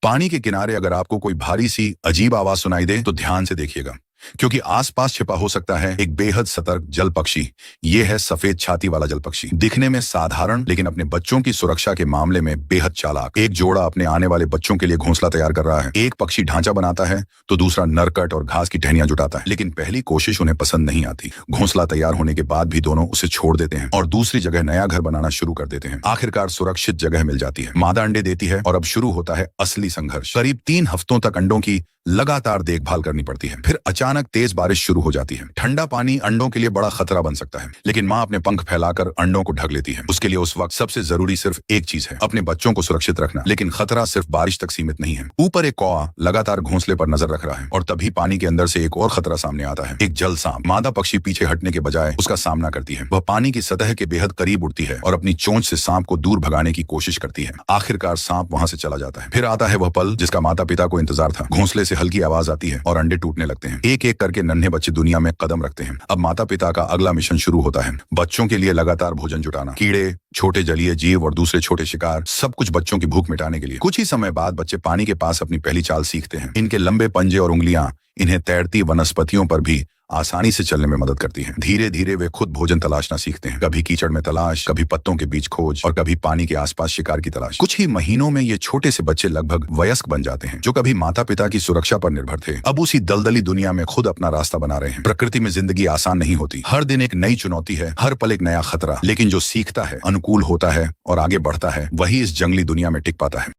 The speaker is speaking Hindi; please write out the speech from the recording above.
पानी के किनारे अगर आपको कोई भारी सी अजीब आवाज सुनाई दे तो ध्यान से देखिएगा, क्योंकि आसपास छिपा हो सकता है एक बेहद सतर्क जल पक्षी। ये है सफेद छाती वाला जल पक्षी। दिखने में साधारण, लेकिन अपने बच्चों की सुरक्षा के मामले में बेहद चालाक। एक जोड़ा अपने आने वाले बच्चों के लिए घोंसला तैयार कर रहा है। एक पक्षी ढांचा बनाता है तो दूसरा नरकट और घास की टहनियां जुटाता है, लेकिन पहली कोशिश उन्हें पसंद नहीं आती। घोंसला तैयार होने के बाद भी दोनों उसे छोड़ देते हैं और दूसरी जगह नया घर बनाना शुरू कर देते हैं। आखिरकार सुरक्षित जगह मिल जाती है, मादा अंडे देती है और अब शुरू होता है असली संघर्ष। करीब 3 हफ्तों तक अंडों की लगातार देखभाल करनी पड़ती है। फिर अचानक तेज बारिश शुरू हो जाती है। ठंडा पानी अंडों के लिए बड़ा खतरा बन सकता है, लेकिन माँ अपने पंख फैलाकर अंडों को ढक लेती है। उसके लिए उस वक्त सबसे जरूरी सिर्फ एक चीज है, अपने बच्चों को सुरक्षित रखना। लेकिन खतरा सिर्फ बारिश तक सीमित नहीं है। ऊपर एक कौवा लगातार घोंसले पर नजर रख रहा है और तभी पानी के अंदर से एक और खतरा सामने आता है, एक जल सांप। मादा पक्षी पीछे हटने के बजाय उसका सामना करती है। वह पानी की सतह के बेहद करीब उड़ती है और अपनी चोंच से सांप को दूर भगाने की कोशिश करती है। आखिरकार सांप वहां से चला जाता है। फिर आता है वह पल जिसका माता पिता को इंतजार था। घोंसले से हल्की आवाज आती है और अंडे टूटने लगते हैं। एक एक करके नन्हे बच्चे दुनिया में कदम रखते हैं। अब माता पिता का अगला मिशन शुरू होता है, बच्चों के लिए लगातार भोजन जुटाना। कीड़े, छोटे जलीय जीव और दूसरे छोटे शिकार, सब कुछ बच्चों की भूख मिटाने के लिए। कुछ ही समय बाद बच्चे पानी के पास अपनी पहली चाल सीखते हैं। इनके लंबे पंजे और उंगलियां इन्हें तैरती वनस्पतियों पर भी आसानी से चलने में मदद करती हैं। धीरे धीरे वे खुद भोजन तलाशना सीखते हैं। कभी कीचड़ में तलाश, कभी पत्तों के बीच खोज और कभी पानी के आसपास शिकार की तलाश। कुछ ही महीनों में ये छोटे से बच्चे लगभग वयस्क बन जाते हैं, जो कभी माता पिता की सुरक्षा पर निर्भर थे, अब उसी दलदली दुनिया में खुद अपना रास्ता बना रहे हैं। प्रकृति में जिंदगी आसान नहीं होती। हर दिन एक नई चुनौती है, हर पल एक नया खतरा। लेकिन जो सीखता है, अनुकूल होता है और आगे बढ़ता है, वही इस जंगली दुनिया में टिक पाता है।